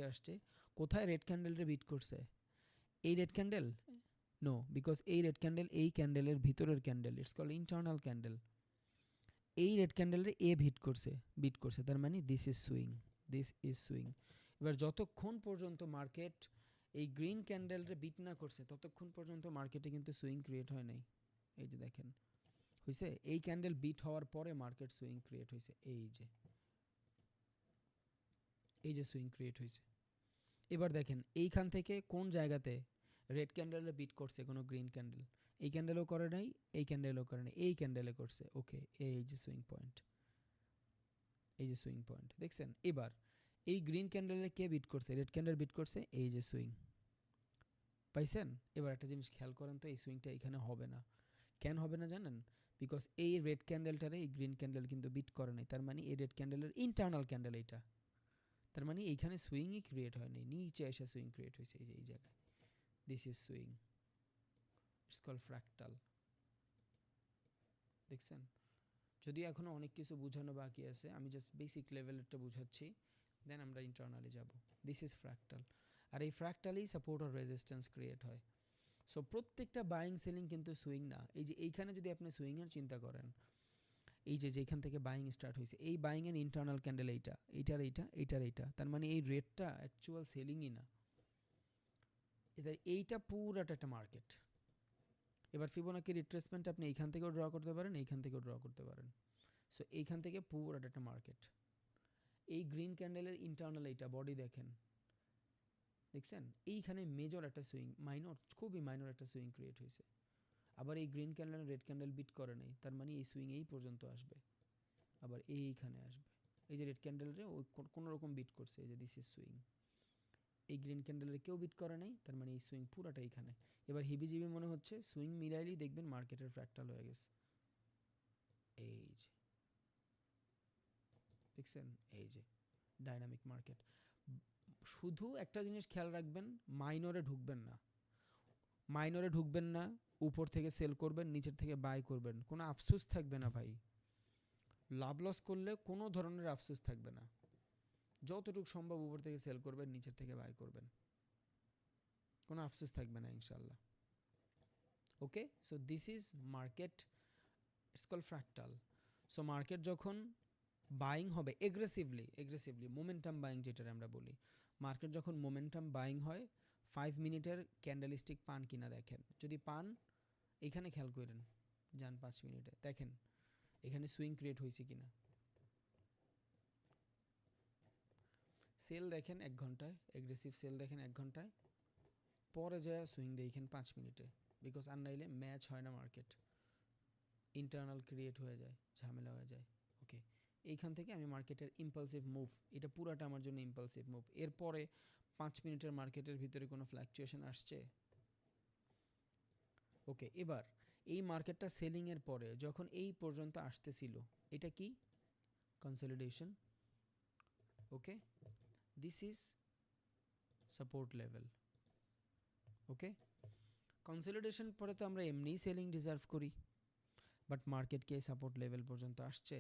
আসছে কোথায় red ক্যান্ডেলরে beat করছে এই রেড ক্যান্ডেল নো বিকজ এই রেড ক্যান্ডেল এই ক্যান্ডেলের ভিতরের candle it's called internal candle এই রেড ক্যান্ডেলরে এ বিট করছে তার মানে দিস ইজ সুইং এবার যতক্ষণ পর্যন্ত মার্কেট এই গ্রিন ক্যান্ডেলরে বিট না করছে ততক্ষণ পর্যন্ত মার্কেটে কিন্তু সুইং ক্রিয়েট হয় নাই এই যে দেখেন হইছে এই ক্যান্ডেল বিট হওয়ার পরে মার্কেট সুইং ক্রিয়েট হয়েছে এই যে সুইং ক্রিয়েট হয়েছে এবার দেখেন এইখান থেকে কোন জায়গাতে রেড ক্যান্ডেলে বিট করছে কোনো গ্রিন ক্যান্ডেল এই ক্যান্ডেলও করে নাই এই ক্যান্ডেলও করে নাই এই ক্যান্ডেলে করছে ওকে এই যে সুইং পয়েন্ট দেখছেন এবার এই গ্রিন ক্যান্ডেলে কে বিট করছে রেড ক্যান্ডেল বিট করছে এই যে সুইং পাইছেন এবার একটা জিনিস খেয়াল করেন তো এই সুইংটা এখানে হবে না কেন হবে না জানেন বিকজ এই রেড ক্যান্ডেলটারে এই গ্রিন ক্যান্ডেল কিন্তু বিট করে নাই তার মানে এই রেড ক্যান্ডেলের ইন্টারনাল ক্যান্ডেল এইটা তার মানে এইখানে সুইংই ক্রিয়েট হয়নি নিচে এসে সুইং ক্রিয়েট হয়েছে এই যে এই জায়গায় this is swing it's call fractal দেখছেন যদিও এখনও অনেক কিছু বোঝানো বাকি আছে আমি জাস্ট বেসিক লেভেলেরটা বুঝাচ্ছি দেন আমরা ইন্টারনালি যাব দিস ইজ ফ্র্যাক্টাল আর এই ফ্র্যাক্টালেই সাপোর্ট আর রেজিস্ট্যান্স ক্রিয়েট হয় সো প্রত্যেকটা বাইং সেলিং কিন্তু সুইং না এই যে এইখানে যদি আপনি সুইংয়ের চিন্তা করেন এই যে যেখান থেকে বাইং স্টার্ট হয়েছে এই বাইংয়ের ইন্টারনাল ক্যান্ডেল এইটা তার মানে এই রেটটা অ্যাকচুয়াল সেলিংই না এটা এইটা পুরাটা একটা মার্কেট এবার ফিবোনাকি রিট্রেসমেন্ট আপনি এইখান থেকেও ড্র করতে পারেন এইখান থেকেও ড্র করতে পারেন সো এইখান থেকে পুরাটা একটা মার্কেট এই গ্রিন ক্যান্ডেলের ইন্টারনাল এইটা বডি দেখছেন এইখানে মেজর একটা সুইং খুবই মাইনর একটা সুইং ক্রিয়েট হয়েছে আবার এই green candle red candle beat করে নাই তার মানে এই সুইং এই পর্যন্ত আসবে আবার এইখানে আসবে এই যে রেড ক্যান্ডেলরে ওই কোনো রকম বিট করছে এই যে দিস ইজ সুইং এই গ্রিন ক্যান্ডেলের কেউ বিট করে নাই তার মানে এই সুইং পুরাটা এইখানে এবার হিবিজিবি মনে হচ্ছে সুইং মিলাইলেই দেখবেন মার্কেটের ফ্র্যাক্টাল হয়ে গেছে এই যে দেখছেন এই যে ডাইনামিক মার্কেট শুধু একটা জিনিস খেয়াল রাখবেন মাইনরে ঢুকবেন না উপর থেকে সেল করবেন নিচের থেকে বাই করবেন কোনো আফসোস থাকবে না ভাই লাভ লস করলে কোনো ধরনের আফসোস থাকবে না যতটুকু সম্ভব উপর থেকে সেল করবেন নিচের থেকে বাই করবেন কোনো আফসোস থাকবে না ইনশাল্লাহ okay so this is market it's call fractal so market যখন বাইং হবে এগ্রেসিভলি মোমেন্টাম বাইং যেটা আমরা বলি মার্কেট যখন মোমেন্টাম বাইং হয় 5 মিনিটের ক্যান্ডেলস্টিক পান কিনা দেখেন যদি পান এখানে খেয়াল করেন যান 5 মিনিটে দেখেন এখানে সুইং ক্রিয়েট হয়েছে কিনা সেল দেখেন 1 ঘন্টায় এগ্রেসিভ সেল দেখেন 1 ঘন্টায় পরে যায় সুইং দেখেন 5 মিনিটে বিকজ আর নাইলে ম্যাচ হয় না মার্কেট ইন্টারনাল ক্রিয়েট হয়ে যায় ঝামেলা হয়ে যায় ওকে এইখান থেকে আমি মার্কেটের ইম্পালসিভ মুভ এটা পুরাটা আমার জন্য ইম্পালসিভ মুভ এরপরে 5 মিনিটের মার্কেটের ভিতরে কোনো ফ্ল্যাকচুয়েশন আসছে ওকে এবার এই মার্কেটটা সেলিংয়ের পরে যখন এই পর্যন্ত আসতেছিল এটা কি consolidation okay this is support level okay consolidation পরে তো আমরা এমনিই সেলিং ডিজার্ভ করি বাট মার্কেটকে সাপোর্ট লেভেল পর্যন্ত আসছে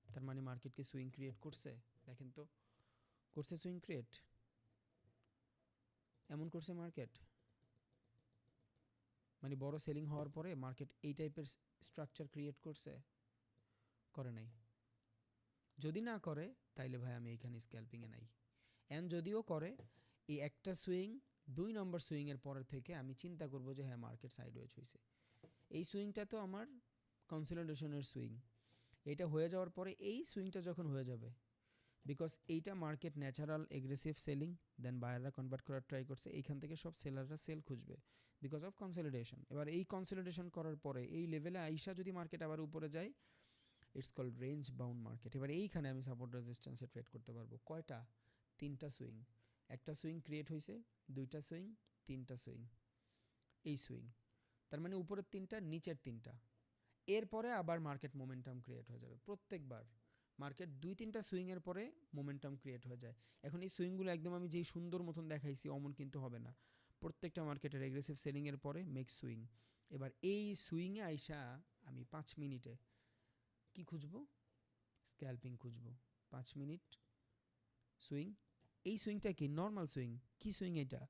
তার মানে মার্কেটকে সুইং ক্রিয়েট করছে দেখেন তো করছে সুইং ক্রিয়েট এমন করছে মার্কেট মানে বড় সেলিং হওয়ার পরে মার্কেট এই টাইপের স্ট্রাকচার ক্রিয়েট করছে করে নাই যদি না করে তাইলে ভাই আমি এইখানে স্ক্যাল্পিংয়ে নাই যদিও করে এই একটা সুইং 2 নম্বর সুইংয়ের পরের থেকে আমি চিন্তা করব যে হ্যাঁ মার্কেট সাইডওয়েজ হয়েছে এই সুইংটা তো আমার কনসলিডেশনের সুইং এটা হয়ে যাওয়ার পরে এই সুইংটা যখন হয়ে যাবে বিকজ এইটা মার্কেট ন্যাচারাল এগ্রেসিভ সেলিং দেন বায়াররা কনভার্ট করার ট্রাই করছে এইখান থেকে সব সেলাররা সেল খুঁজবে বিকজ অফ কনসলিডেশন এবার এই কনসলিডেশন করার পরে এই লেভেলে আইসা যদি মার্কেট আবার উপরে যায় it's called range bound market এবার এইখানে আমি সাপোর্ট রেজিস্ট্যান্সে ট্রেড করতে পারবো কয়টা 3টা সুইং একটা সুইং ক্রিয়েট হয়েছে 2টা সুইং 3টা সুইং এই সুইং তার মানে উপরের 3টা নিচের 3টা এরপরে আবার মার্কেট মোমেন্টাম ক্রিয়েট হয়ে যাবে প্রত্যেকবার মার্কেট 2-3টা সুইংয়ের পরে মোমেন্টাম ক্রিয়েট হয়ে যায় এখন এই সুইংগুলো একদম আমি যেই সুন্দর মতন দেখাইছি অমন কিন্তু হবে না প্রত্যেকটা মার্কেটের এগ্রেসিভ সেলিংয়ের পরে মেক সুইং এবার এই সুইংয়ে আইসা আমি 5 মিনিটে কি খুঁজবো স্ক্যাল্পিং খুঁজবো 5 মিনিট সুইং এই সুইংটা কি নর্মাল সুইং, কি সুইং এটা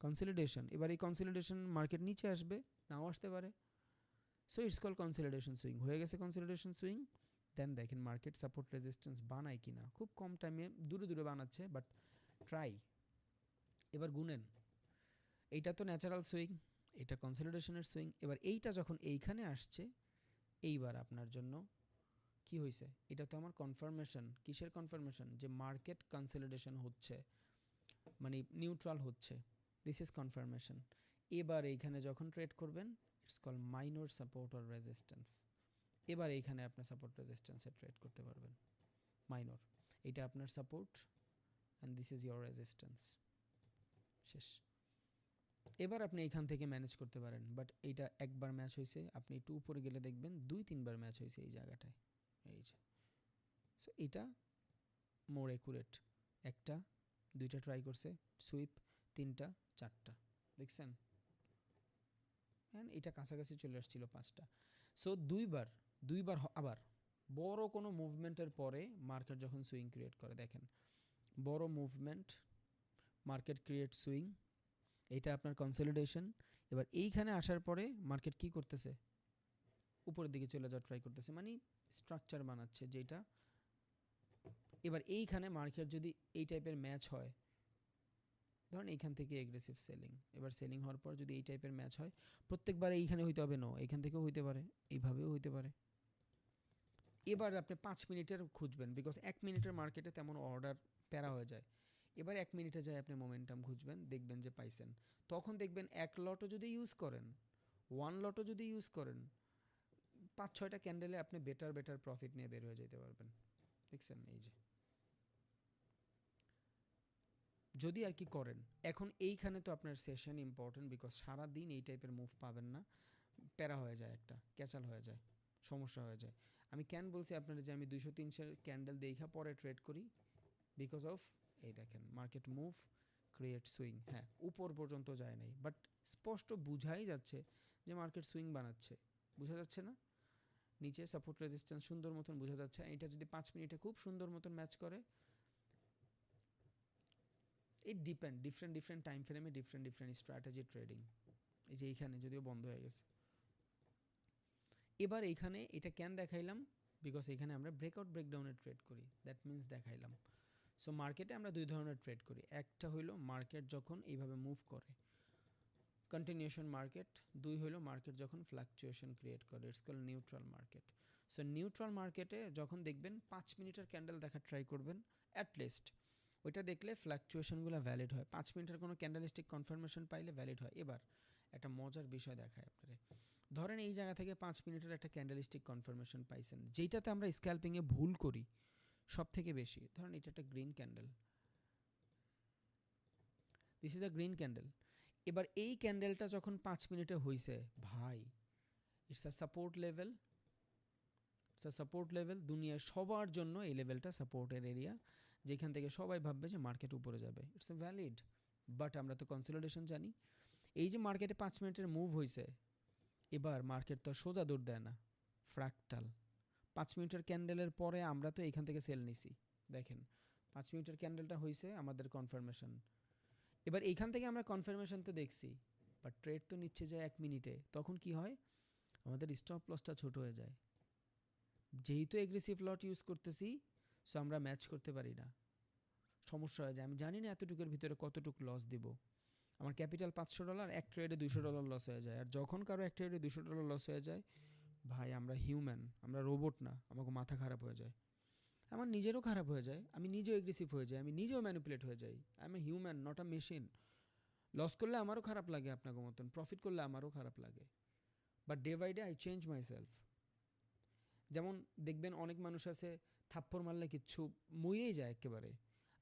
কনসলিডেশন। এবার এই কনসলিডেশন মার্কেট নিচে আসবে, নাও আসতে পারে। So it's call consolidation swing. হয়ে গেছে কনসলিডেশন সুইং। দেন দেখেন মার্কেট সাপোর্ট রেজিস্ট্যান্স বানায় কিনা, খুব কম টাইমে দূরে দূরে বানাচ্ছে, বাট ট্রাই। এবার গুনেন, এইটা তো ন্যাচারাল সুইং, এটা কনসলিডেশনের সুইং। এবার এইটা যখন এইখানে আসছে, এইবার আপনার জন্য কি হয়েছে, এটা তো আমার কনফার্মেশন। কিসের কনফার্মেশন? যে মার্কেট কনসলিডেশন হচ্ছে, মানে নিউট্রাল হচ্ছে। This is confirmation. এবার এইখানে যখন ট্রেড করবেন, it's call minor support or resistance. এবার এইখানে আপনি সাপোর্ট রেজিস্ট্যান্সে ট্রেড করতে পারবেন। মাইনর, এটা আপনার support and this is your resistance. শেষ। এবার আপনি এইখান থেকে ম্যানেজ করতে পারেন, বাট এইটা একবার ম্যাচ হয়েছে, আপনি একটু উপরে গেলে দেখবেন 2-3বার ম্যাচ হয়েছে এই জায়গাটায়, এই যে। সো এটা মোর অ্যাকুরেট। একটা, দুইটা ট্রাই করছে, সুইপ, 3টা, 4টা, দেখছেন? হ্যাঁ, এটা কাছাকাছি চলে আসছিল 5টা। সো দুইবার আবার বড় কোনো মুভমেন্টের পরে মার্কেট যখন সুইং ক্রিয়েট করে, দেখেন বড় মুভমেন্ট, মার্কেট ক্রিয়েট সুইং, এটা আপনার কনসলিডেশন। এবার এইখানে আসার পরে মার্কেট কি করতেছে, উপরের দিকে চলে যাওয়ার ট্রাই করতেছে, মানে স্ট্রাকচার বানাচ্ছে যেটা। এবার এইখানে মার্কেট যদি এই টাইপের ম্যাচ হয়, ধরুন এইখান থেকে এগ্রেসিভ সেলিং, এবার সেলিং হওয়ার পর যদি এই টাইপের ম্যাচ হয়, প্রত্যেকবার এইখানে হইতে হবে না, এইখান থেকেও হইতে পারে, এইভাবেও হইতে পারে। এবার আপনি 5 মিনিটের খুঁজবেন, বিকজ 1 মিনিটের মার্কেটে তেমন অর্ডার প্যারা হয়ে যায়। এবার 1 মিনিটে যায় আপনি মোমেন্টাম খুঁজবেন, দেখবেন যে পাইছেন। তখন দেখবেন 1 লটও যদি ইউজ করেন, 1 লটও যদি ইউজ করেন, 5-6টা ক্যান্ডেলে আপনি বেটার প্রফিট নিয়ে বের হয়ে যেতে পারবেন। দেখছেন? এই যে, যদি আর কি করেন। এখন এইখানে তো আপনার সেশন ইম্পর্টেন্ট, বিকজ সারাদিন এই টাইপের মুভ পাবেন না, প্যারা হয়ে যায়, একটা ক্যাচাল হয়ে যায়, সমস্যা হয়ে যায়। আমি কেন বলছি আপনারা যে আমি 200-300 ক্যান্ডেল দেখা পরে ট্রেড করি, বিকজ অফ এই দেখেন মার্কেট মুভ ক্রিয়েট সুইং। হ্যাঁ, উপর পর্যন্ত যায় নাই, বাট স্পষ্ট বুঝাই যাচ্ছে যে মার্কেট সুইং বানাচ্ছে। বোঝা যাচ্ছে না? নিচে সাপোর্ট রেজিস্ট্যান্স সুন্দর মতন বোঝা যাচ্ছে। এটা যদি 5 মিনিটে খুব সুন্দর মতন ম্যাচ করে, ইট ডিপেন্ড ডিফারেন্ট টাইম ফ্রেমে ডিফারেন্ট স্ট্র্যাটেজি ট্রেডিং। এই যে এইখানে যদিও বন্ধ হয়ে গেছে। এবার এইখানে এটা কেন দেখাইলাম, বিকজ এখানে আমরা ব্রেকডাউনের ট্রেড করি, দ্যাট মিন্স দেখাইলাম। সো মার্কেটে আমরা দুই ধরনের ট্রেড করি। একটা হইলো মার্কেট যখন এইভাবে মুভ করে, কন্টিনিউশন মার্কেট। দুই হইলো মার্কেট যখন ফ্লাকচুয়েশন ক্রিয়েট করে, it's call neutral market. So neutral মার্কেটে যখন দেখবেন 5 মিনিটের ক্যান্ডেল দেখার ট্রাই করবেন অ্যাটলিস্ট, ওইটা দেখলে ফ্লাকচুয়েশনগুলো ভ্যালিড হয়। 5 মিনিটের কোনো ক্যান্ডেলিস্টিক কনফার্মেশন পাইলে ভ্যালিড হয়। এবার একটা মজার বিষয় দেখায় আপনারে, ধরেন এই জায়গা থেকে 5 মিনিটের একটা ক্যান্ডেলিস্টিক কনফার্মেশন পাইছেন, যেইটাতে আমরা স্ক্যাল্পিংয়ে ভুল করি সব থেকে বেশি। ধরেন এটা একটা green candle, this is a green candle. এবার এই ক্যান্ডেলটা যখন 5 মিনিটে হইছে, ভাই ইটস আ সাপোর্ট লেভেল, দুনিয়ার সবার জন্য এই লেভেলটা সাপোর্টের এরিয়া, যেখান থেকে সবাই ভাববে যে মার্কেট উপরে যাবে, ইটস এ ভ্যালিড। বাট আমরা তো কনসলিডেশন জানি। এই যে মার্কেটে 5 মিনিটের মুভ হয়েছে, এবার মার্কেট তো সোজা দৌড় দেয় না, ফ্র্যাকটাল। 5 মিনিটের ক্যান্ডেলের পরে আমরা তো এইখান থেকে সেল নিছি, দেখেন 5 মিনিটের ক্যান্ডেলটা হয়েছে আমাদের কনফার্মেশন। এবার এইখান থেকে আমরা কনফার্মেশন তো দেখছি, বাট ট্রেড তো নিচ্ছে যায় 1 মিনিটে। তখন কি হয়, আমাদের স্টপ লসটা ছোট হয়ে যায়, যেহেতু এগ্রেসিভ লট ইউজ করতেছি। সো আমরা ম্যাচ করতে পারি না, সমস্যা হয়ে যায়। আমি জানি না এতটুকুর ভিতরে কতটুকু লস দিব। আমার ক্যাপিটাল $500, এক ট্রেডে $200 লস হয়ে যায়। আর যখন কারো এক ট্রেডে $200 লস হয়ে যায়, ভাই আমরা হিউম্যান, আমরা রোবট না, আমাকে মাথা খারাপ হয়ে যায়, আমার নিজেরও খারাপ হয়ে যায়, আমি নিজেও এগ্রেসিভ হয়ে যাই, আমি নিজেও ম্যানিপুলেট হয়ে যাই। I am a human, not a machine. Loss করলে আমারও খারাপ লাগে আপনাকে মতন, প্রফিট করলে আমারও খারাপ লাগে, but day by day I change myself. যেমন দেখবেন অনেক মানুষ আছে থাপ্পড় মারলে কিচ্ছু মরেই যায় একেবারে।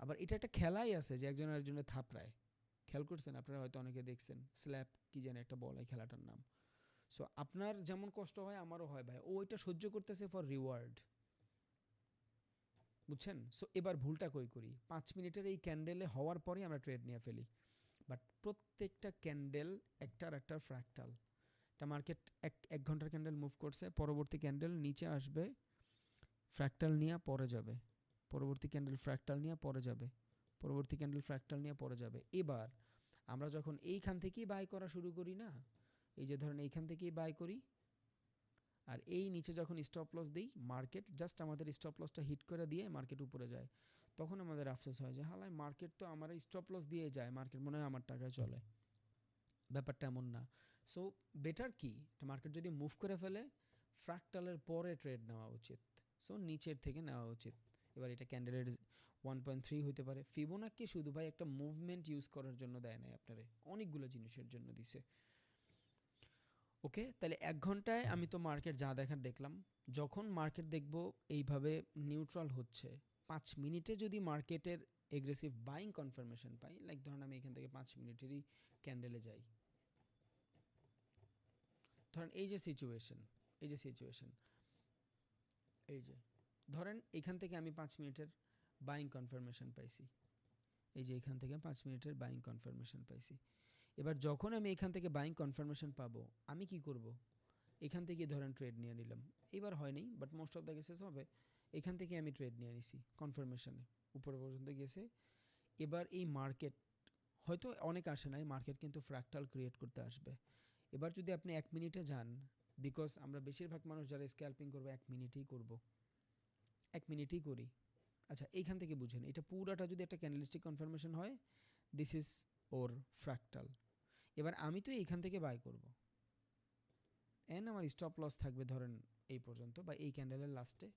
আবার এটা একটা খেলাই আছে যে একজন আরেকজনের থাপড়ায়, খেয়াল করছেন আপনারা, হয়তো অনেকে দেখছেন, স্ল্যাপ কি যেন একটা বলে খেলাটার নাম। সো আপনার যেমন কষ্ট হয় আমারও হয় ভাই, ও এটা সহ্য করতেছে ফর রিওয়ার্ড, বুঝছেন? সো এবার ভুলটা কই করি, 5 মিনিটের এই ক্যান্ডেলে হওয়ার পরেই আমরা ট্রেড নিয়ে ফেলি। বাট প্রত্যেকটা ক্যান্ডেল একটার একটা ফ্র্যাকটাল। একটা মার্কেট এক ঘন্টার ক্যান্ডেল মুভ করছে, পরবর্তী ক্যান্ডেল নিচে আসবে, ফ্র্যাকটাল নিয়ে পরে যাবে, পরবর্তী ক্যান্ডেল ফ্র্যাকটাল নিয়ে পরে যাবে, পরবর্তী ক্যান্ডেল ফ্র্যাকটাল নিয়ে পরে যাবে। এবার আমরা যখন এইখান থেকেই বাই করা শুরু করি না, এই যে ধরেন এইখান থেকেই বাই করি, আর এই নিচে যখন স্টপ লস দিই, মার্কেট জাস্ট আমাদের স্টপ লসটা হিট করে দিয়ে মার্কেট উপরে যায়, তখন আমাদের আফসোস হয় যে হালায় মার্কেট তো আমার স্টপ লস দিয়ে যায়, মার্কেট মনে হয় আমার টাকায় চলে। ব্যাপারটা এমন না। সো বেটার কি, মার্কেট যদি মুভ করে ফেলে ফ্র্যাকটালের পরে ট্রেড নেওয়া উচিত। সো নিচের থেকে নেওয়া উচিত। এবার এটা ক্যান্ডেলের 1.3 হইতে পারে। ফিবোনাকি শুধু ভাই একটা মুভমেন্ট ইউজ করার জন্য দেয় নাই আপনারে, অনেকগুলো জিনিসের জন্য দিছে। ওকে, তাহলে 1 ঘন্টায় আমি তো মার্কেট যা দেখার দেখলাম। যখন মার্কেট দেখব এইভাবে নিউট্রাল হচ্ছে, 5 মিনিটে যদি মার্কেটের এগ্রেসিভ বাইং কনফার্মেশন পাই, লাইক ধরেন আমি এখান থেকে 5 মিনিটেরই ক্যান্ডেলে যাই, ধরেন এই যে সিচুয়েশন, এই যে সিচুয়েশন, এই যে ধরেন এখান থেকে আমি 5 মিনিটের বাইং কনফার্মেশন পাইছি, এই যে এখান থেকে 5 মিনিটের বাইং কনফার্মেশন পাইছি। এবার যখন আমি এখান থেকে বাইং কনফার্মেশন পাবো, আমি কি করব, এখান থেকে ধরেন ট্রেড নিয়ে নিলাম। এবার হয়নি, but most of the cases হবে। এখান থেকে আমি ট্রেড নিয়ে নিছি কনফার্মেশনে, উপরে পর্যন্ত গেছে। এবার এই মার্কেট হয়তো অনেক আসে নাই, মার্কেট কিন্তু ফ্র্যাকটাল ক্রিয়েট করতে আসবে। এবার যদি আপনি 1 মিনিটে যান, বিকজ আমরা বেশিরভাগ মানুষ যারা স্ক্যাল্পিং করবো 1 মিনিটেই করব, 1 মিনিটেই করি। আচ্ছা এইখান থেকে বুঝেন, এটা পুরাটা যদি একটা ক্যান্ডেলস্টিক কনফার্মেশন হয়, দিস ইজ ওর ফ্র্যাকটাল। এবার আমি তো এইখান থেকে বাই করব, এন আমার স্টপ লস থাকবে ধরেন এই পর্যন্ত বা এই ক্যান্ডেলের লাস্টে,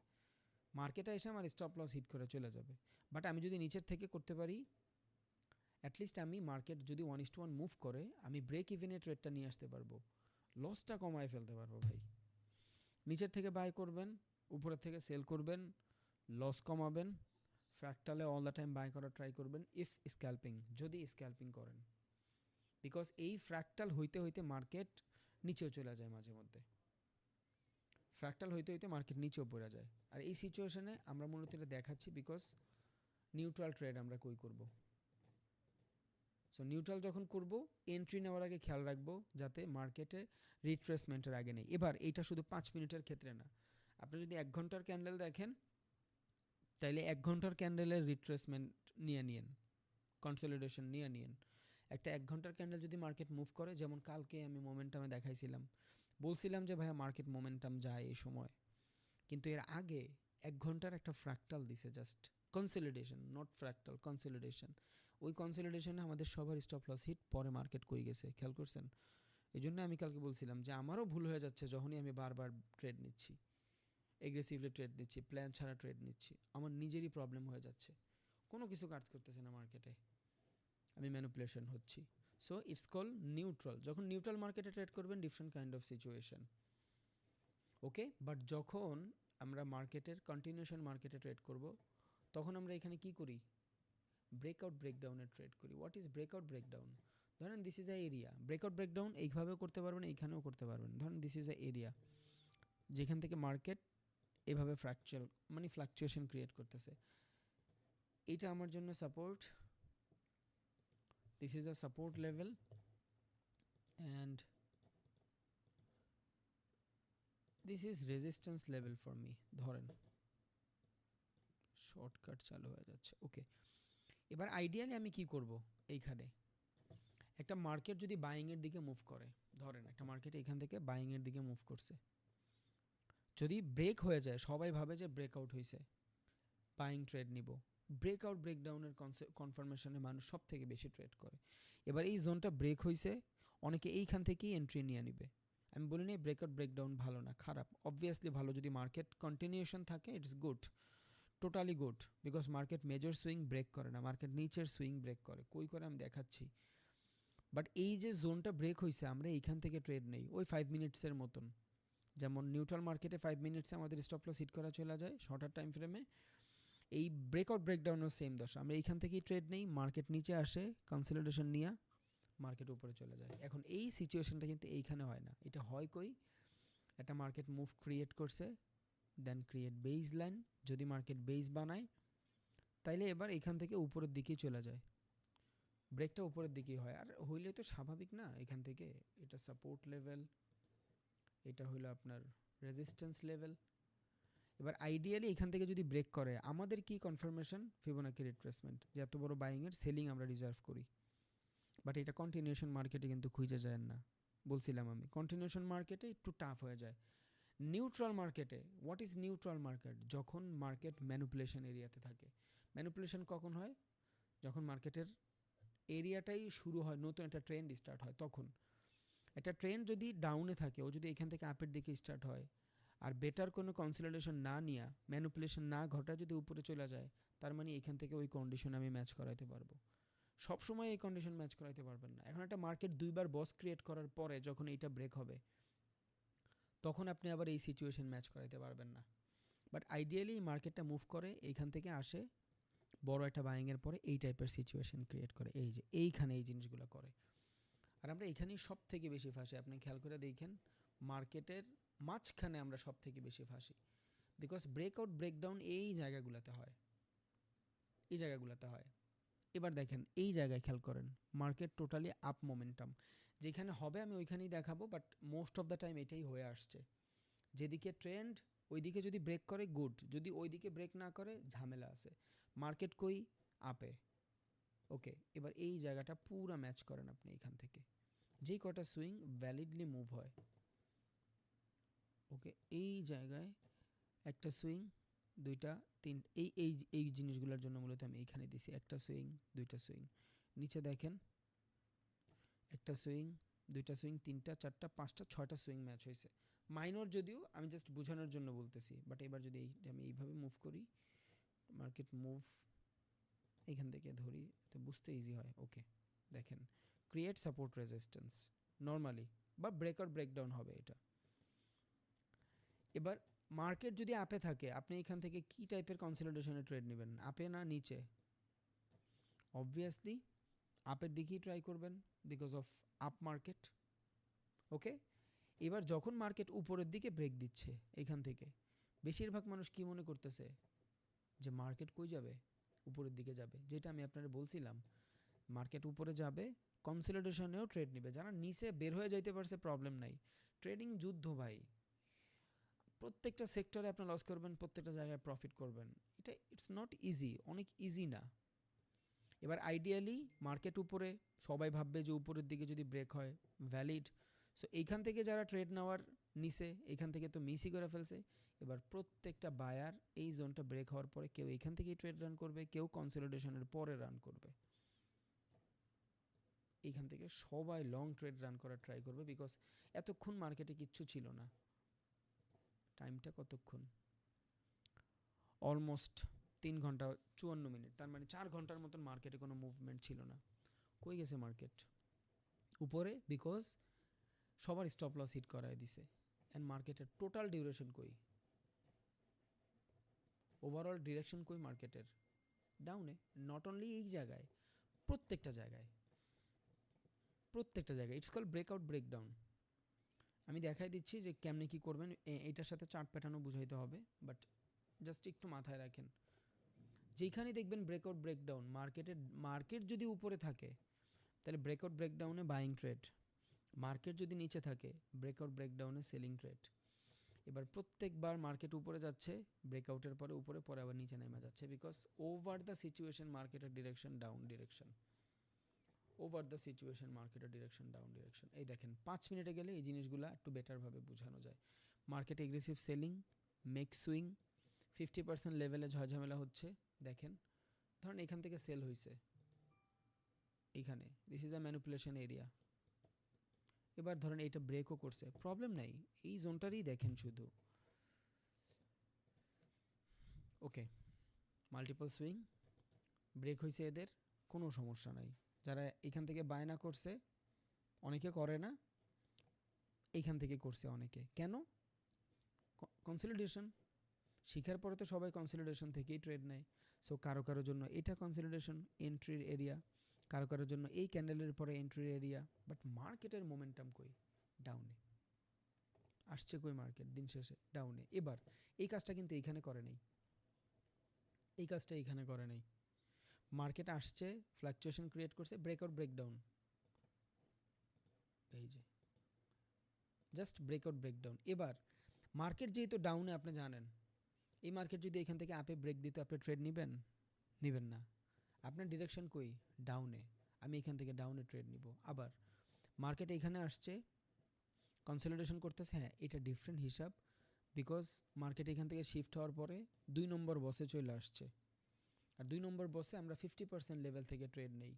মার্কেটে এসে আমার স্টপ লস হিট করে চলে যাবে। বাট আমি যদি নিচের থেকে করতে পারি, অ্যাটলিস্ট আমি মার্কেট যদি 1:1 মুভ করে, আমি ব্রেক ইভেনে ট্রেডটা নিয়ে আসতে পারবো, লসটা কমায় ফেলতে পারবো ভাই। নিচের থেকে বাই করবেন, উপরের থেকে সেল করবেন, লস কমাবেন, ফ্র্যাকটালে অল দ্য টাইম বাই করার ট্রাই করবেন ইফ স্ক্যাল্পিং, যদি স্ক্যাল্পিং করেন। বিকজ এই ফ্র্যাকটাল হইতে হইতে মার্কেট নিচেও চলে যায়, মাঝে মধ্যে ফ্র্যাকটাল হইতে হইতে মার্কেট নিচেও পড়ে যায়। আর এই সিচুয়েশনে আমরা মূলত এটা দেখাচ্ছি বিকজ নিউট্রাল ট্রেড আমরা কই করব। সো নিউট্রাল যখন করব, এন্ট্রি নেওয়ার আগে খেয়াল রাখবো যাতে মার্কেটে রিট্রেসমেন্টের আগে নেই। এবার এইটা শুধু 5 মিনিটের ক্ষেত্রে না, আপনি যদি 1 ঘন্টার ক্যান্ডেল দেখেন, তাইলে 1 ঘন্টার ক্যান্ডেলের রিট্রেসমেন্ট নিয়ে নিন, কনসলিডেশন নিয়ে নিন। একটা 1 ঘন্টার ক্যান্ডেল যদি মার্কেট মুভ করে, যেমন কালকে আমি মোমেন্টামে দেখাইছিলাম, বলছিলাম যে ভাইয়া মার্কেট মোমেন্টাম যায় এই সময়, কিন্তু এর আগে 1 ঘন্টার একটা ফ্র্যাকটাল দিছে, জাস্ট কনসলিডেশন, নট ফ্র্যাকটাল, কনসলিডেশন। ওই কনসলিডেশনে আমাদের সবার স্টপ লস হিট, পরে মার্কেট কই গেছে খেয়াল করছেন? এই জন্য আমি কালকে বলছিলাম যে আমারও ভুল হয়ে যাচ্ছে যখনই আমি বারবার ট্রেড নিচ্ছি, এগ্রেসিভলি ট্রেড নিচ্ছি, প্ল্যান ছাড়া ট্রেড নিচ্ছি, আমার নিজেরই প্রবলেম হয়ে যাচ্ছে, কোনো কিছু কাজ করতেছে না মার্কেটে, আমি ম্যানিপুলেশন হচ্ছি। So it's call neutral. যখন নিউট্রাল মার্কেটে ট্রেড করবেন, different kind of situation, okay. But যখন আমরা মার্কেটের কন্টিনিউশন মার্কেটে ট্রেড করব, তখন আমরা এখানে কি করি, ব্রেকআউট ব্রেকডাউনের ট্রেড করি। What is breakout breakdown? ধরেন this is a area, breakout breakdown এইভাবেও করতে পারবেন, এইখানেও করতে পারবেন। ধরেন দিস ইজ আ এরিয়া যেখান থেকে মার্কেট এভাবে ফ্র্যাকচার মানে ফ্লাকচুয়েশন ক্রিয়েট করতেছে, এটা আমার জন্য support, this is a support level, and this is resistance level for me. ধরেন শর্টকাট চালু হয়ে যাচ্ছে, ওকে। এবার আইডিয়ালি আমি কি করব, এইখানে একটা মার্কেট যদি বাইংয়ের দিকে মুভ করে, ধরেন একটা মার্কেট এখান থেকে বাইংয়ের দিকে মুভ করছে, যদি ব্রেক হয়ে যায়, সবাই ভাবে যে ব্রেকআউট হয়েছে, বাইং ট্রেড নিব। ব্রেকআউট ব্রেকডাউনের কনফার্মেশনে মানুষ সব থেকে বেশি ট্রেড করে। এবার এই জোনটা ব্রেক হয়েছে, অনেকে এইখান থেকেই এন্ট্রি নিয়ে নিবে। আমি বলিনি ব্রেকআউট ব্রেকডাউন ভালো না, খারাপ, অবভিয়াসলি ভালো। যদি মার্কেট কন্টিনিউশন থাকে, it's good, totally good, because market major swing break করে না, মার্কেট নিচের সুইং ব্রেক করে, কই করে আমি দেখাচ্ছি। বাট এই যে জোনটা ব্রেক হয়েছে, আমরা এইখান থেকে ট্রেড নেই, ওই 5 মিনিটসের মতন। যেমন নিউট্রাল মার্কেটে 5 মিনিটসে আমাদের স্টপ লস হিট করা চলে যায় শর্টার টাইম ফ্রেমে, এই ব্রেকআউট ব্রেকডাউনের সেম দশা, আমরা এইখান থেকেই ট্রেড নেই, মার্কেট নিচে আসে, কনসলিডেশন নিয়ে মার্কেট উপরে চলে যায়। এখন এই সিচুয়েশনটা কিন্তু এইখানে হয় না, এটা হয় কই, একটা মার্কেট মুভ ক্রিয়েট করছে, দেন ক্রিয়েট বেজ লাইন, যদি মার্কেট বেজ বানায়, তাইলে এবার এখান থেকে উপরের দিকেই চলে যায়, ব্রেকটা উপরের দিকেই হয়। আর হইলে তো স্বাভাবিক না, এখান থেকে এটা সাপোর্ট লেভেল, এটা হলো আপনার রেজিস্ট্যান্স লেভেল, এবার আইডিয়ালি এখান থেকে যদি ব্রেক করে, আমাদের কি কনফার্মেশন? ফিবোনাকি রিট্রেসমেন্ট, যে এত বড় বাইংয়ের সেলিং আমরা রিজার্ভ করি। বাট এটা কন্টিনিউশন মার্কেটে কিন্তু খুঁজে যায় না, বলছিলাম আমি কন্টিনিউশন মার্কেটে একটু টাফ হয়ে যায়। নিউট্রাল মার্কেটে, হোয়াট ইজ নিউট্রাল মার্কেট? যখন মার্কেট ম্যানিপুলেশন এরিয়াতে থাকে। ম্যানিপুলেশন কখন হয়? যখন মার্কেটের এরিয়াটাই শুরু হয়, নতুন একটা ট্রেন্ড স্টার্ট হয়, তখন। একটা ট্রেন্ড যদি ডাউনে থাকে, ও যদি এখান থেকে আপের দিকে স্টার্ট হয়, আর বেটার কোনো কনসলিডেশন না নিয়ে, ম্যানিপুলেশন না ঘটা যদি উপরে চলে যায়, তার মানে এখান থেকে ওই কন্ডিশন আমি ম্যাচ করাইতে পারবো। সবসময় এই কন্ডিশন ম্যাচ করাইতে পারবেন না। এখন একটা মার্কেট দুইবার বস ক্রিয়েট করার পরে যখন এইটা ব্রেক হবে, তখন আপনি আবার এই সিচুয়েশন ম্যাচ করাইতে পারবেন না। বাট আইডিয়ালি মার্কেটটা মুভ করে, এইখান থেকে আসে বড় একটা বাইংয়ের পরে এই টাইপের সিচুয়েশন ক্রিয়েট করে, এই যে এইখানে এই জিনিসগুলো করে। আর আমরা এখানেই সব থেকে বেশি ফাঁসি। আপনি খেয়াল করে দেখেন, মার্কেটের মাঝখানে আমরা সব থেকে বেশি ফাঁসি। বিকজ ব্রেকআউট ব্রেকডাউন এই জায়গাগুলোতে হয়, এই জায়গাগুলোতে হয়। এবার দেখেন এই জায়গায় খেয়াল করেন, মার্কেট টোটালি আপ মোমেন্টাম। যেখানে হবে আমি ওইখানেই দেখাবো, but most of the time এটাই হয়ে আসছে। যেদিকে ট্রেন্ড ওইদিকে যদি ব্রেক করে গুড, যদি ওইদিকে ব্রেক না করে ঝামেলা আছে। মার্কেট কই? আপে। ওকে, এবার এই জায়গাটা পুরো ম্যাচ করেন আপনি এখান থেকে, যেই কটা সুইং ভ্যালিডলি মুভ হয়। ওকে, এই জায়গায় একটা সুইং, দুইটা, তিন, এই এই এই জিনিসগুলোর জন্য মূলত আমি এইখানে দিছি একটা সুইং, দুইটা সুইং। নিচে দেখেন একটা সুইং, দুইটা সুইং, তিনটা, চারটা, পাঁচটা, ছয়টা সুইং ম্যাচ হয়েছে। মাইনর যদিও, আমি জাস্ট বোঝানোর জন্য বলতেছি। বাট এবার যদি আমি এইভাবে মুভ করি, মার্কেট মুভ এইখান থেকে ধরি, তো বুঝতে ইজি হয়। ওকে, দেখেন ক্রিয়েট সাপোর্ট রেজিস্ট্যান্স নর্মালি, বা ব্রেকআউট ব্রেকডাউন হবে এটা। এবার মার্কেট যদি আপে থাকে, আপনি এখান থেকে কি টাইপের কনসলিডেশনে ট্রেড নেবেন? আপে না নিচে? অবভিয়াসলি আপের দিকেই ট্রাই করবেন, বিকজ অফ আপ মার্কেট। ওকে, এবার যখন মার্কেট উপরের দিকে ব্রেক দিচ্ছে এখান থেকে, বেশিরভাগ মানুষ কি মনে করতেছে? যে মার্কেট কই যাবে? উপরের দিকে যাবে। যেটা আমি আপনাদের বলছিলাম, মার্কেট উপরে যাবে, কনসলিডেশনেও ট্রেড নেবে। যারা নিচে বের হয়ে যাইতে পারছে প্রবলেম নাই। ট্রেডিং যুদ্ধ ভাই, প্রত্যেকটা সেক্টরে আপনি লস করবেন, প্রত্যেকটা জায়গায় প্রফিট করবেন। এটা ইটস নট ইজি, অনেক ইজি না। এবার আইডিয়ালি মার্কেট উপরে, সবাই ভাববে যে উপরের দিকে যদি ব্রেক হয় ভ্যালিড। সো এইখান থেকে যারা ট্রেড নেওয়ার নিচে, এইখান থেকে তো মিসই করে ফেলছে। এবার প্রত্যেকটা বায়ার এই জোনটা ব্রেক হওয়ার পরে কেউ এইখান থেকেই ট্রেড রান করবে, কেউ কনসলিডেশনের পরে রান করবে। এইখান থেকে সবাই লং ট্রেড রান করার ট্রাই করবে, বিকজ এতক্ষণ মার্কেটে কিচ্ছু ছিল না। টাইমটা কতক্ষণ? অলমোস্ট 3 ঘন্টা 54 মিনিট, তার মানে 4 ঘন্টার মতন মার্কেটে কোনো মুভমেন্ট ছিল না। কই গেছে মার্কেট? উপরে, বিকজ সবার স্টপ লস হিট করায় দিছে। অ্যান্ড মার্কেটের টোটাল ডিউরেশন কই? ওভারঅল ডিরেকশন কই মার্কেটের? ডাউনে। নট অনলি এই জায়গায়, প্রত্যেকটা জায়গায়, প্রত্যেকটা জায়গায়। It's call breakout breakdown. আমি দেখাই দিচ্ছি যে কেমনে কি করবেন। এইটার সাথে চার্ট প্যাটার্নও বুঝাইতে হবে, বাট জাস্ট একটু মাথায় রাখেন। যেখানে দেখবেন ব্রেকআউট ব্রেকডাউন, মার্কেট যদি উপরে থাকে তাহলে ব্রেকআউট ব্রেকডাউনে বাইং ট্রেড। মার্কেট যদি নিচে থাকে, ব্রেকআউট ব্রেকডাউনে সেলিং ট্রেড। এবার প্রত্যেকবার মার্কেট উপরে যাচ্ছে, ব্রেকআউটের পরে উপরে, পরে আবার নিচে নেমে যাচ্ছে, বিকজ ওভার দ্য সিচুয়েশন মার্কেটের direction down direction. Over the situation মার্কেটের ডিরেকশন ডাউন ডিরেকশন। এই দেখেন 5 মিনিটে গেলে এই জিনিসগুলো একটু বেটারভাবে বোঝানো যায়। Market aggressive selling, make swing, 50% লেভেলে ঝামেলা হচ্ছে। দেখেন ধরেন এখান থেকে সেল হয়েছে, এইখানে this is a manipulation area. এবার ধরেন এইটা ব্রেকও করছে, প্রবলেম নাই, এই জোনটারই দেখেন শুধু। ওকে, মাল্টিপল সুইং, ব্রেক হয়েছে এদের, কোনো সমস্যা নাই। যারা এখান থেকে বায়না করছে, অনেকে করে না, এইখান থেকে করছে অনেকে। কেন? কনসলিডেশন। শিখার পরে তো সবাই কনসলিডেশন থেকেই ট্রেড নেয়। সো কারো কারোর জন্য এটা কনসলিডেশন এন্ট্রির এরিয়া, কারো কারোর জন্য এই ক্যান্ডেলের পরে এন্ট্রির এরিয়া। বাট মার্কেটের মোমেন্টাম কই? ডাউনে। আসছে কই মার্কেট? দিন শেষে ডাউনে। এবার এই কাজটা কিন্তু এইখানে করে নাই, এই কাজটা এইখানে করে নাই। মার্কেট আসছে, ফ্লাকচুয়েশন ক্রিয়েট করছে, ব্রেকআউট ব্রেকডাউন, এই যে জাস্ট ব্রেকআউট ব্রেকডাউন। এবার মার্কেট যেহেতু ডাউনে, আপনি জানেন এই মার্কেট যদি এখান থেকে আপে ব্রেক দিত, আপনি ট্রেড নেবেন না। আপনার ডিরেকশন কই? ডাউনে। আমি এখান থেকে ডাউনে ট্রেড নিব। আবার মার্কেট এখানে আসছে, কনসলিডেশন করতেছে, হ্যাঁ এটা ডিফারেন্ট হিসাব, বিকজ মার্কেট এখান থেকে শিফট হওয়ার পরে 2 নম্বর বসে চলে আসছে। আর 2 নম্বর বসে আমরা 50% লেভেল থেকে ট্রেড নেই।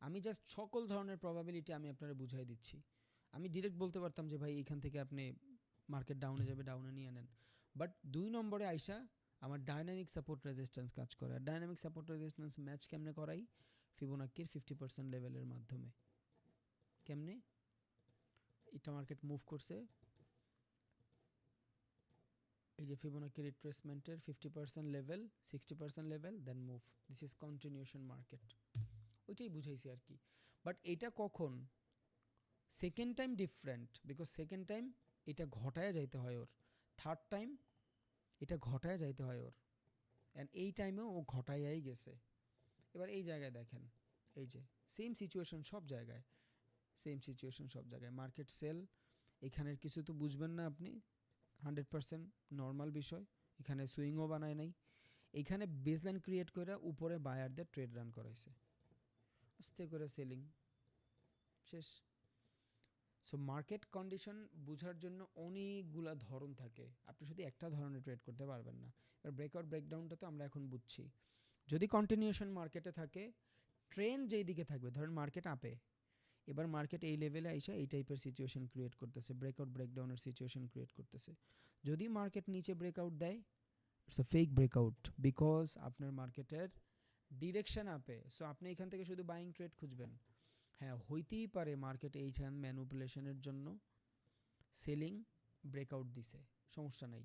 আমি জাস্ট সকল ধরনের প্রবাবিলিটি আমি আপনারা বুঝাই দিচ্ছি। আমি ডিরেক্ট বলতে পারতাম যে ভাই এখান থেকে আপনি মার্কেট ডাউনে যাবে, ডাউনে নিয়ে নেন, বাট 2 নম্বরে আইসা আমার ডাইনামিক সাপোর্ট রেজিস্ট্যান্স কাজ করে। আর ডাইনামিক সাপোর্ট রেজিস্ট্যান্স ম্যাচ কেমনে করাই? ফিবোনাক্কির 50% লেভেলের মাধ্যমে। কেমনে? এটা মার্কেট মুভ করছে, এই যে ফিবোনাক্কি রিট্রেসমেন্টের 50% level, 60% level, then move, this is continuation market. ওইটাই বুঝাইছি আর কি। বাট এটা কখন? Second time different, because second time এটা ঘটায় যাইতে হয় ওর, থার্ড টাইম এটা ঘটায় যাইতে হয় ওর, অ্যান্ড এই টাইমেও ও ঘটাইয়াই গেছে। এবার এই জায়গায় দেখেন, এই যে সেম সিচুয়েশন সব জায়গায়, সেম সিচুয়েশন সব জায়গায়, মার্কেট সেল। এখানের কিছু তো বুঝবেন না আপনি, 100% নর্মাল বিষয়। এখানে সুইংও বানায় নাই, এখানে বেসলাইন ক্রিয়েট করে উপরে বায়ারদের ট্রেড রান করাইছে, আস্তে করে সেলিং শেষ। সো মার্কেট কন্ডিশন বোঝার জন্য অনেকগুলা ধরন থাকে, আপনি শুধু একটা ধরনের ট্রেড করতে পারবেন না। এবার ব্রেকআউট ব্রেকডাউনটা তো আমরা এখন বুঝছি। যদি কন্টিনিউশন মার্কেটে থাকে, ট্রেন্ড যেই দিকে থাকবে, ধরেন মার্কেট আপে, এবার মার্কেট এই লেভেলে আইসা এই টাইপের সিচুয়েশন ক্রিয়েট করতেছে, ব্রেকআউট ব্রেকডাউনের সিচুয়েশন ক্রিয়েট করতেছে। যদি মার্কেট নিচে ব্রেকআউট দেয়, it's a fake breakout, because আপনার মার্কেটের ডিরেকশন আপে। সো আপনি এখান থেকে শুধু বাইং ট্রেড খুঁজবেন। হ্যাঁ হইতেই পারে মার্কেট এইখান ম্যানুপুলেশনের জন্য সেলিং ব্রেকআউট দিছে, সমস্যা নাই।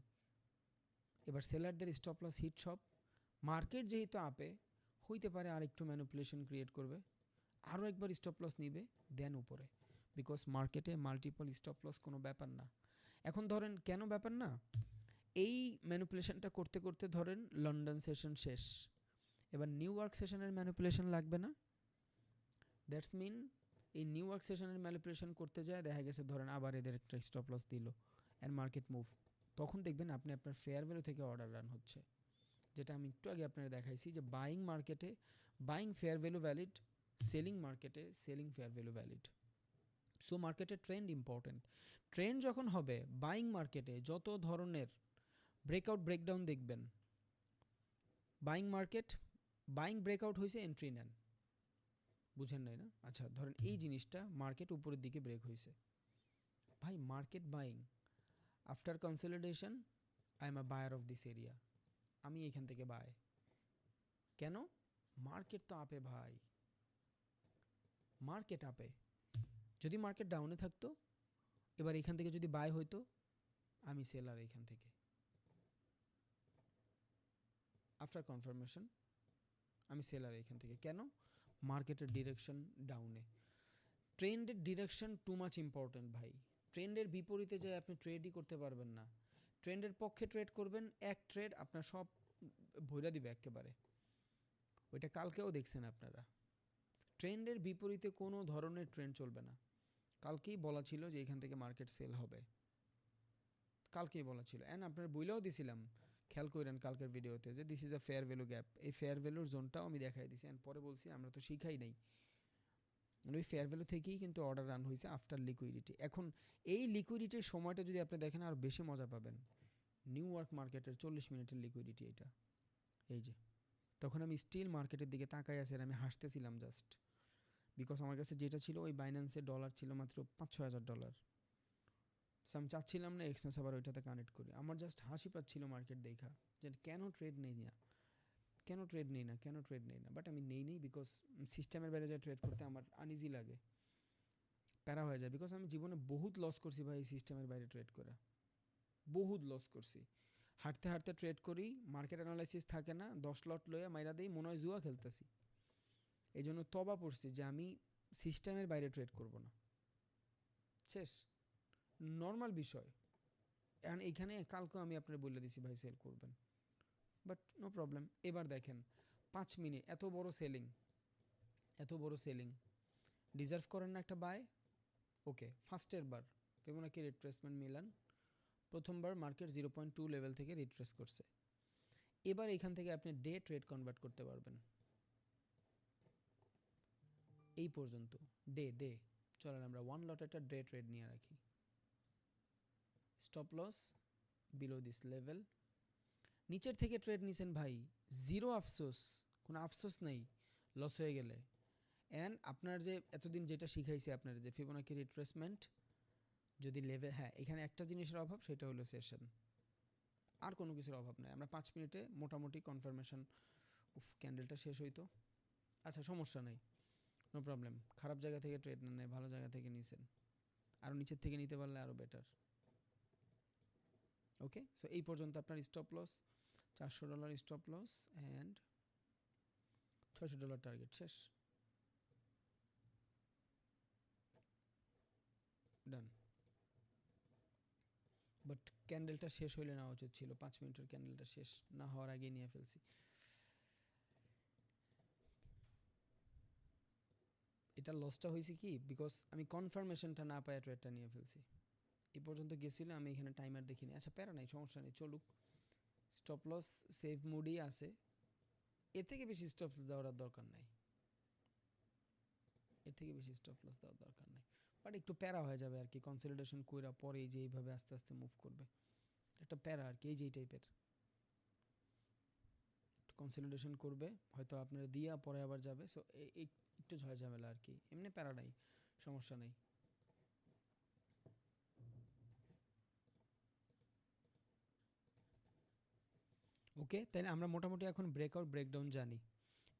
এবার সেলারদের স্টপ লস হিট সব, মার্কেট যেহেতু আপে, হইতে পারে আরেকটু ম্যানুপুলেশন ক্রিয়েট করবে, আরও একবার স্টপ লস নিবে, দেন উপরে, বিকজ মার্কেটে মাল্টিপল স্টপ লস কোনো ব্যাপার না। এখন ধরেন কেন ব্যাপার না, এই ম্যানুপুলেশনটা করতে করতে ধরেন লন্ডন সেশন শেষ, এবার নিউ ইয়র্ক সেশনের ম্যানুপুলেশন লাগবে না? দ্যাটস মিন এই নিউ ইয়র্ক সেশনের ম্যানিপুলেশন করতে যায় দেখা গেছে ধরেন আবার এদের একটা স্টপ লস দিল অ্যান্ড মার্কেট মুভ, তখন দেখবেন আপনি আপনার ফেয়ার ভ্যালু থেকে অর্ডার রান হচ্ছে, যেটা আমি একটু আগে আপনারা দেখাইছি যে বাইং মার্কেটে buying fair value valid, selling মার্কেটে selling fair value valid. So মার্কেটে ট্রেন্ড ইম্পর্টেন্ট। ট্রেন্ড যখন হবে বাইং মার্কেটে যত ধরনের ব্রেকআউট ব্রেকডাউন দেখবেন, বাইং মার্কেট বাইং ব্রেকআউট হয়েছে এন্ট্রি নেন, বুঝেন নাই না? আচ্ছা ধরেন এই জিনিসটা মার্কেট উপরের দিকে ব্রেক হয়েছে, ভাই market buying, after consolidation I am a buyer of this area, আমি এখান থেকে বাই। কেন? মার্কেট তো আপে ভাই, মার্কেট আপে। যদি মার্কেট ডাউনে থাকতো, এবার এখান থেকে যদি বাই হইতো, আমি সেলার এখান থেকে। আফটার কনফার্মেশন আমি সেলার এখান থেকে। কেন? মার্কেটের ডিরেকশন ডাউনে। ট্রেন্ডের ডিরেকশন টু মাচ ইম্পর্টেন্ট ভাই। ট্রেন্ডের বিপরীতে যায় আপনি ট্রেডই করতে পারবেন না। ট্রেন্ডের পক্ষে ট্রেড করবেন, এক ট্রেড আপনার সব ভইরা দিবে একেবারে, ওইটা কালকেও দেখছেন আপনারা। ট্রেন্ডের বিপরীতে কোনো ধরনের ট্রেন্ড চলবে না। কালকেই বলা ছিল যে এখান থেকে মার্কেট সেল হবে, কালকেই বলা ছিল, অ্যান্ড আপনার বইলেও দিছিলাম, খেয়াল করেন কালকের ভিডিওতে, যে this is a fair value gap, এই ফেয়ার ভ্যালুর জোনটাও আমি দেখাই দিছি, অ্যান্ড পরে বলছি আমরা তো শিখাই নাই, ওই ফেয়ার ভ্যালু থেকেই কিন্তু অর্ডার রান হয়েছে আফটার লিকুইডিটি। এখন এই লিকুইডিটির সময়টা যদি আপনি দেখেন আরও বেশি মজা পাবেন। নিউ ইয়র্ক মার্কেটের 40 মিনিটের লিকুইডিটি এটা, এই যে তখন আমি স্টিল মার্কেটের দিকে তাকাই আছি আর আমি হাসতেছিলাম জাস্ট, বিকজ আমার কাছে যেটা ছিল ওই বাইন্যান্সের ডলার ছিল মাত্র $5,000। সো আমি চাচ্ছিলাম না এক্সচেঞ্জ আবার ওইটাতে কানেক্ট করি, আমার জাস্ট হাসি পাচ্ছিল মার্কেট দেখা, যে কেন ট্রেড নেই না, কেন ট্রেড নেই না, কেন ট্রেড নেই না, বাট আমি নেই বিকজ সিস্টেমের বাইরে যায় ট্রেড করতে আমার আনইজি লাগে, প্যারা হয়ে যায়, বিকজ আমি জীবনে বহুত লস করছি ভাই এই সিস্টেমের বাইরে ট্রেড করে, বহুত লস করছি। হাঁটতে হাঁটতে ট্রেড করি, মার্কেট অ্যানালাইসিস থাকে না, 10 লট লইয়া মাইরা দেই, মনে হয় জুয়া খেলতেছি। এই জন্য তবা পড়ছি যে আমি সিস্টেমের বাইরে ট্রেড করব না, শেষ, নর্মাল বিষয়। এখন এইখানে কালকেও আমি আপনার বলে দিছি ভাই সেল করবেন, বাট নো প্রবলেম। এবার দেখেন 5 মিনিট এত বড় সেলিং, এত বড় সেলিং ডিজার্ভ করেন না একটা বাই? ওকে, ফার্স্টের বার ফিবোনাকি রিট্রেসমেন্ট মিলান, প্রথমবার মার্কেট 0.2 লেভেল থেকে রিট্রেস করছে, এবার এখান থেকে আপনি ডে ট্রেড কনভার্ট করতে পারবেন। এই পর্যন্ত ডে চলেন আমরা ওয়ান লট একটা ডে ট্রেড নিয়ে রাখি। Stop loss below this level. নিচের থেকে ট্রেড নিছেন ভাই, জিরো আফসোস, কোনো আফসোস নেই লস হয়ে গেলে। অ্যান্ড আপনার যে এতদিন যেটা শিখাইছে আপনার যে ফিবোনাকি রিট্রেসমেন্ট যদি লেভেল, হ্যাঁ এখানে একটা জিনিসের অভাব, সেটা হলো সেশন, আর কোনো কিছুর অভাব নাই। আমরা 5 মিনিটে মোটামুটি কনফার্মেশন। ক্যান্ডেলটা শেষ হইতো, আচ্ছা সমস্যা নেই, নো প্রবলেম। খারাপ জায়গা থেকে ট্রেড নেন নাই, ভালো জায়গা থেকে নিছেন, আরও নিচের থেকে নিতে পারলে আরও বেটার। ওকে, সো এই পর্যন্ত আপনার stop loss $400 stop loss and $600 target, শেষ, ডান। বাট ক্যান্ডেলটা শেষ হইলে নেওয়া উচিত ছিল, 5 মিনিটের ক্যান্ডেলটা শেষ না হওয়ার আগে নিয়ে ফেলছি। এটা লসটা হয়েছে কি, বিকজ আমি কনফার্মেশনটা না পাই ট্রেডটা নিয়ে ফেলছি। এই পর্যন্ত গেছিল, আমি এখানে টাইমার দেখিনি, আচ্ছা প্যারা নাই, সমস্যা নেই, চলুক। স্টপ লস সেভ মুডই আছে, এর থেকে বেশি স্টপ লস দেওয়ার দরকার নাই, এর থেকে বেশি স্টপ লস দেওয়ার দরকার নাই। বাট একটু প্যারা হয়ে যাবে আর কি, কনসলিডেশন কইরা পরে এই যে এইভাবে আস্তে আস্তে মুভ করবে, একটা প্যারা আর কি, এই যে এই টাইপের কনসলিডেশন করবে, হয়তো আপনারা দিয়া পরে আবার যাবে। সো একটু ঝয় ঝামেলা আর কি, এমনি প্যারা নাই, সমস্যা নেই। ওকে, তাহলে আমরা মোটামুটি এখন ব্রেকআউট ব্রেকডাউন জানি।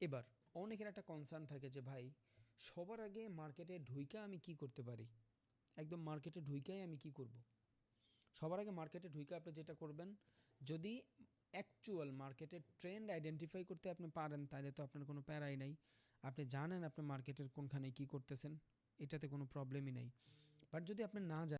এবার অনেকের একটা কনসার্ন থাকে যে ভাই সবার আগে মার্কেটে ঢুইকা আমি কি করতে পারি, একদম মার্কেটে ঢুইকাই আমি কি করব। সবার আগে মার্কেটে ঢুইকা আপনি যেটা করবেন, যদি অ্যাকচুয়াল মার্কেটের ট্রেন্ড আইডেন্টিফাই করতে আপনি পারেন, তাহলে তো আপনার কোনো প্যারাই নাই, আপনি জানেন আপনি মার্কেটের কোনখানে কি করতেছেন, এটাতে কোনো প্রবলেমই নাই। বাট যদি আপনি না জানেন,